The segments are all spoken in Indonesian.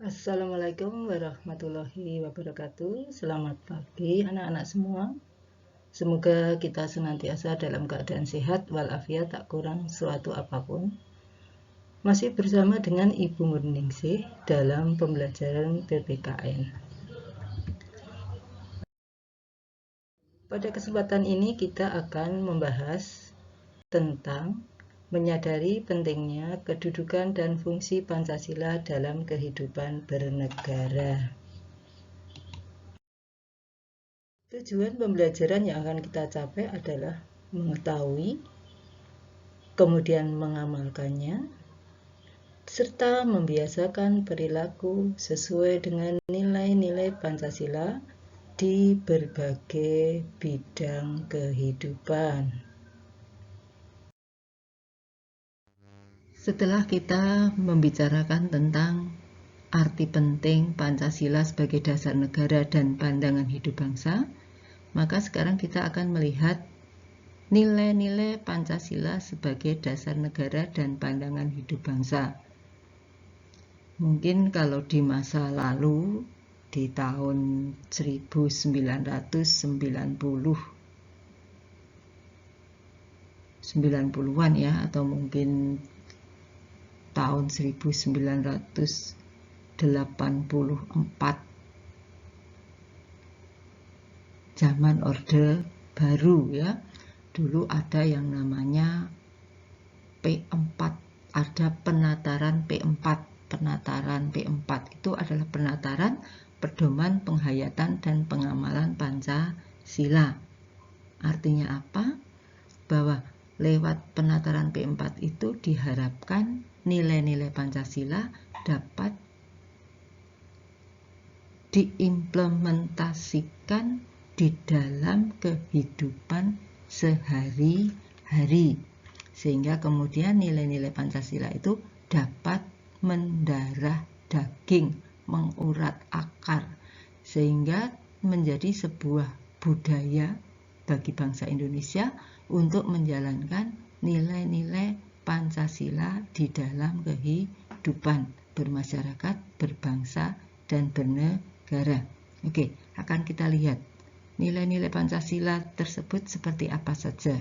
Assalamualaikum warahmatullahi wabarakatuh. Selamat pagi anak-anak semua. Semoga kita senantiasa dalam keadaan sehat walafiat, tak kurang suatu apapun. Masih bersama dengan Ibu Murningsih dalam pembelajaran PPKN. Pada kesempatan ini kita akan membahas tentang menyadari pentingnya kedudukan dan fungsi Pancasila dalam kehidupan bernegara. Tujuan pembelajaran yang akan kita capai adalah mengetahui, kemudian mengamalkannya, serta membiasakan perilaku sesuai dengan nilai-nilai Pancasila di berbagai bidang kehidupan. Setelah kita membicarakan tentang arti penting Pancasila sebagai dasar negara dan pandangan hidup bangsa, maka sekarang kita akan melihat nilai-nilai Pancasila sebagai dasar negara dan pandangan hidup bangsa. Mungkin kalau di masa lalu, di tahun 1990-an ya, atau mungkin tahun 1984, zaman Orde Baru ya, dulu ada yang namanya P4, ada penataran P4. Penataran P4 itu adalah penataran pedoman penghayatan dan pengamalan Pancasila. Artinya apa? Bahwa lewat penataran P4 itu diharapkan nilai-nilai Pancasila dapat diimplementasikan di dalam kehidupan sehari-hari, sehingga kemudian nilai-nilai Pancasila itu dapat mendarah daging, mengurat akar, sehingga menjadi sebuah budaya bagi bangsa Indonesia untuk menjalankan nilai-nilai Pancasila di dalam kehidupan bermasyarakat, berbangsa, dan bernegara. Oke, akan kita lihat nilai-nilai Pancasila tersebut seperti apa saja.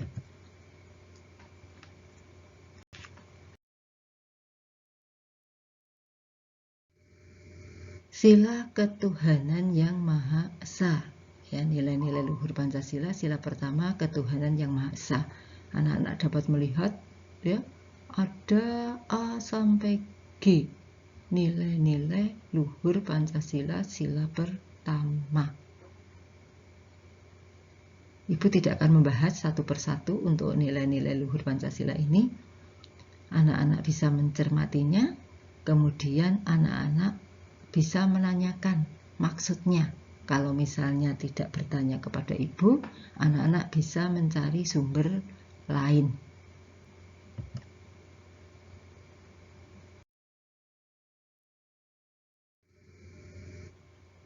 Sila ketuhanan yang Maha Esa. Ya, nilai-nilai luhur Pancasila, sila pertama ketuhanan yang Maha Esa. Anak-anak dapat melihat ya, ada A sampai G. Nilai-nilai luhur Pancasila sila pertama. Ibu tidak akan membahas satu persatu untuk nilai-nilai luhur Pancasila ini. Anak-anak bisa mencermatinya, kemudian anak-anak bisa menanyakan maksudnya. Kalau misalnya tidak bertanya kepada ibu, anak-anak bisa mencari sumber lain.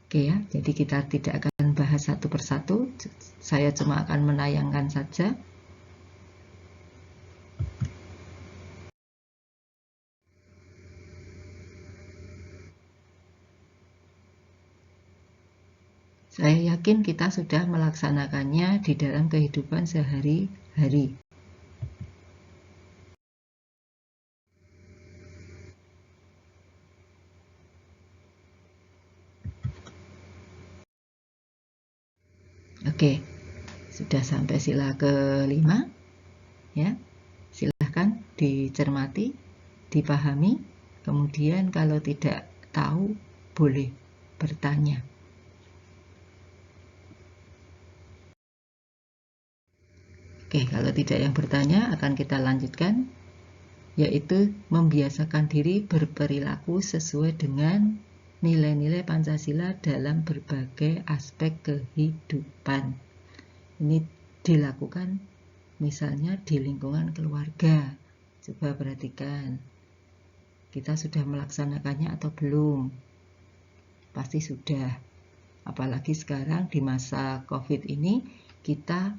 Oke ya, jadi kita tidak akan bahas satu persatu, saya cuma akan menayangkan saja. Saya yakin kita sudah melaksanakannya di dalam kehidupan sehari-hari. Oke, sudah sampai sila kelima. Ya, silahkan dicermati, dipahami. Kemudian kalau tidak tahu, boleh bertanya. Oke, kalau tidak yang bertanya, akan kita lanjutkan, yaitu membiasakan diri berperilaku sesuai dengan nilai-nilai Pancasila dalam berbagai aspek kehidupan. Ini dilakukan misalnya di lingkungan keluarga. Coba perhatikan, kita sudah melaksanakannya atau belum? Pasti sudah. Apalagi sekarang di masa COVID ini, kita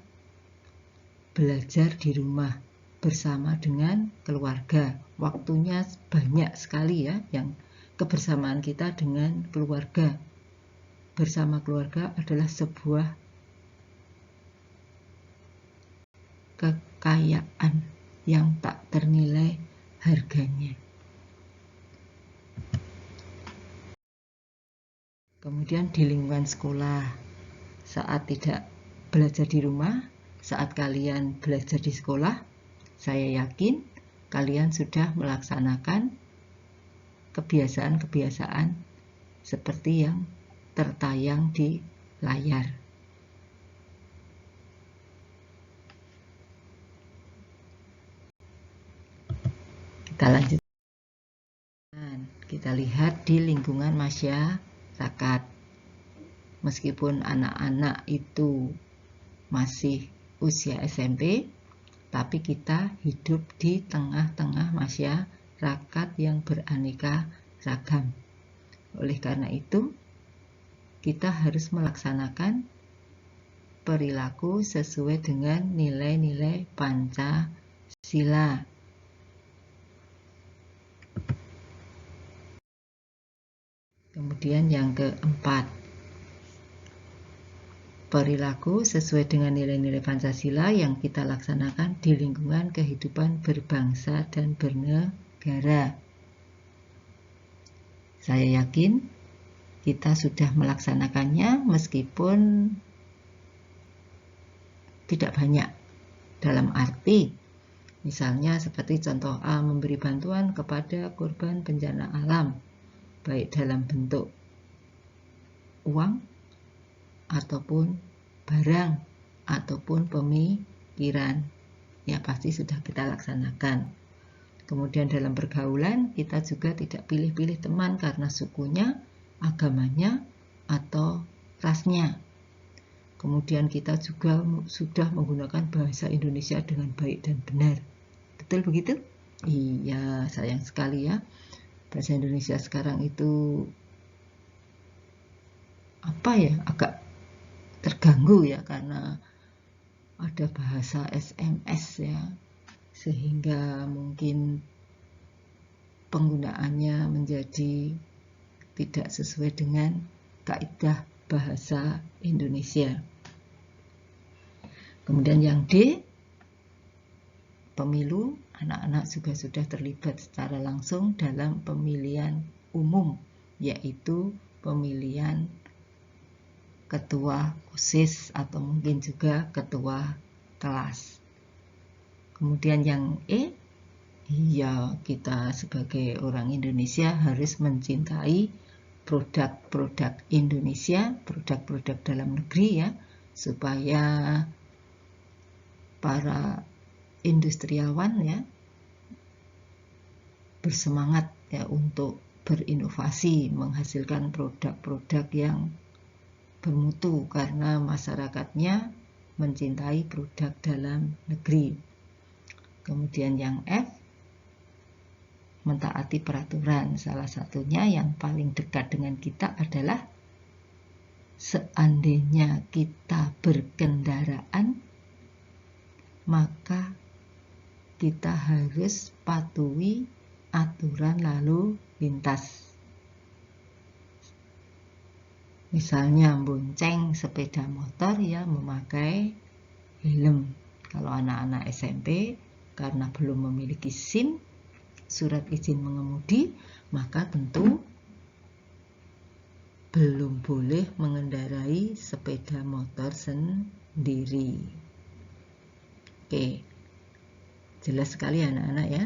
belajar di rumah bersama dengan keluarga. Waktunya banyak sekali ya yang kebersamaan kita dengan keluarga. Bersama keluarga adalah sebuah kekayaan yang tak ternilai harganya. Kemudian di lingkungan sekolah, saat tidak belajar di rumah, saat kalian belajar di sekolah, saya yakin kalian sudah melaksanakan kebiasaan-kebiasaan seperti yang tertayang di layar. Kita lanjut. Kita lihat di lingkungan masyarakat. Meskipun anak-anak itu masih usia SMP, tapi kita hidup di tengah-tengah masyarakat yang beraneka ragam. Oleh karena itu, kita harus melaksanakan perilaku sesuai dengan nilai-nilai Pancasila. Kemudian yang keempat, perilaku sesuai dengan nilai-nilai Pancasila yang kita laksanakan di lingkungan kehidupan berbangsa dan bernegara. Saya yakin kita sudah melaksanakannya meskipun tidak banyak. Dalam arti, misalnya seperti contoh A, memberi bantuan kepada korban bencana alam, baik dalam bentuk uang, ataupun barang, ataupun pemikiran. Ya, pasti sudah kita laksanakan. Kemudian dalam pergaulan, kita juga tidak pilih-pilih teman karena sukunya, agamanya, atau rasnya. Kemudian kita juga sudah menggunakan bahasa Indonesia dengan baik dan benar. Betul begitu? Iya, sayang sekali ya. Bahasa Indonesia sekarang itu agak terganggu ya, karena ada bahasa SMS ya, sehingga mungkin penggunaannya menjadi tidak sesuai dengan kaidah bahasa Indonesia. Kemudian yang D, pemilu. Anak-anak juga sudah terlibat secara langsung dalam pemilihan umum, yaitu pemilihan ketua OSIS atau mungkin juga ketua kelas. Kemudian yang E, iya, kita sebagai orang Indonesia harus mencintai produk-produk Indonesia, produk-produk dalam negeri ya, supaya para industriawan ya bersemangat ya untuk berinovasi, menghasilkan produk-produk yang bermutu karena masyarakatnya mencintai produk dalam negeri. Kemudian yang F, mentaati peraturan. Salah satunya yang paling dekat dengan kita adalah seandainya kita berkendaraan, maka kita harus patuhi aturan lalu lintas. Misalnya bonceng sepeda motor ya memakai helm. Kalau anak-anak SMP karena belum memiliki SIM, surat izin mengemudi, maka tentu belum boleh mengendarai sepeda motor sendiri. Oke, jelas sekali anak-anak ya.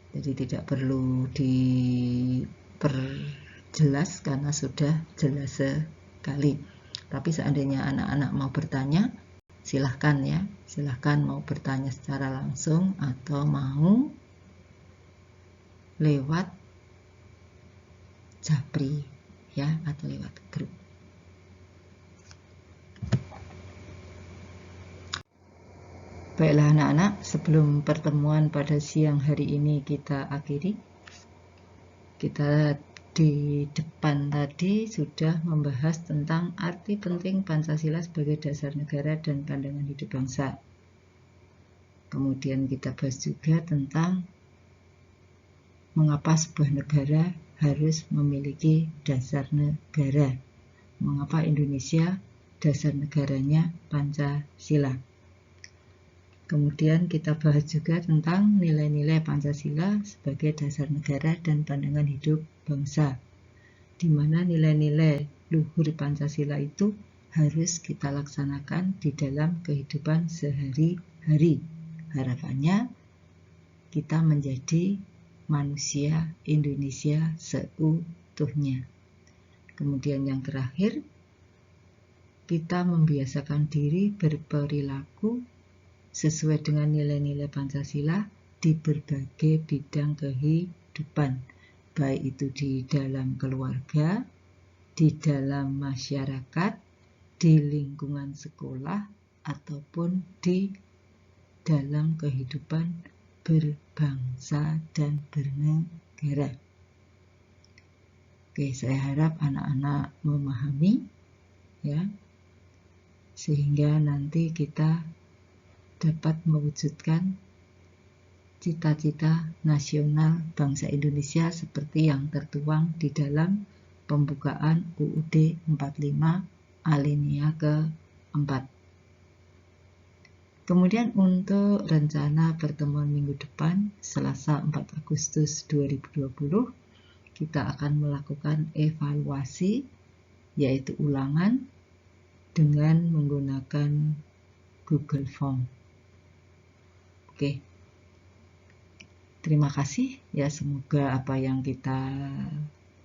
Jadi tidak perlu diperjelas karena sudah jelas sekali. Tapi seandainya anak-anak mau bertanya, silahkan ya. Silahkan mau bertanya secara langsung atau mau lewat Japri ya, atau lewat grup. Baiklah anak-anak, sebelum pertemuan pada siang hari ini kita akhiri. Kita di depan tadi sudah membahas tentang arti penting Pancasila sebagai dasar negara dan pandangan hidup bangsa. Kemudian kita bahas juga tentang mengapa sebuah negara harus memiliki dasar negara. Mengapa Indonesia dasar negaranya Pancasila? Kemudian kita bahas juga tentang nilai-nilai Pancasila sebagai dasar negara dan pandangan hidup bangsa, di mana nilai-nilai luhur Pancasila itu harus kita laksanakan di dalam kehidupan sehari-hari. Harapannya kita menjadi manusia Indonesia seutuhnya. Kemudian yang terakhir, kita membiasakan diri berperilaku sesuai dengan nilai-nilai Pancasila di berbagai bidang kehidupan, baik itu di dalam keluarga, di dalam masyarakat, di lingkungan sekolah, ataupun di dalam kehidupan berbangsa dan bernegara. Oke, saya harap anak-anak memahami, ya, sehingga nanti kita dapat mewujudkan cita-cita nasional bangsa Indonesia seperti yang tertuang di dalam pembukaan UUD 45 alinea ke-4. Kemudian untuk rencana pertemuan minggu depan, Selasa 4 Agustus 2020, kita akan melakukan evaluasi, yaitu ulangan, dengan menggunakan Google Form. Oke, terima kasih ya, semoga apa yang kita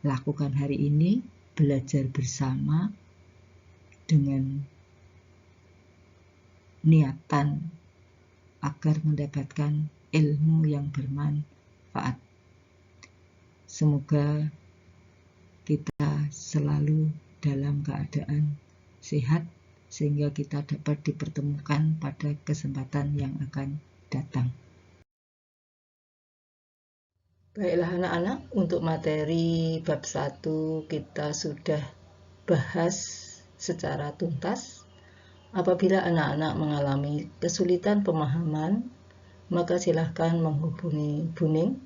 lakukan hari ini, belajar bersama dengan niatan agar mendapatkan ilmu yang bermanfaat. Semoga kita selalu dalam keadaan sehat sehingga kita dapat dipertemukan pada kesempatan yang akan datang. Baiklah anak-anak, untuk materi bab 1 kita sudah bahas secara tuntas. Apabila anak-anak mengalami kesulitan pemahaman, maka silahkan menghubungi Buning.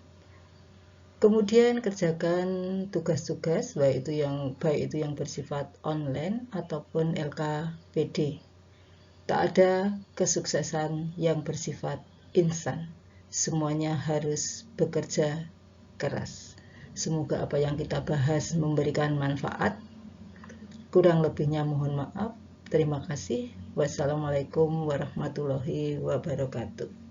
Kemudian kerjakan tugas-tugas, baik itu yang bersifat online ataupun LKPD. Tak ada kesuksesan yang bersifat instan. Semuanya harus bekerja keras. Semoga apa yang kita bahas memberikan manfaat. Kurang lebihnya mohon maaf. Terima kasih. Wassalamualaikum warahmatullahi wabarakatuh.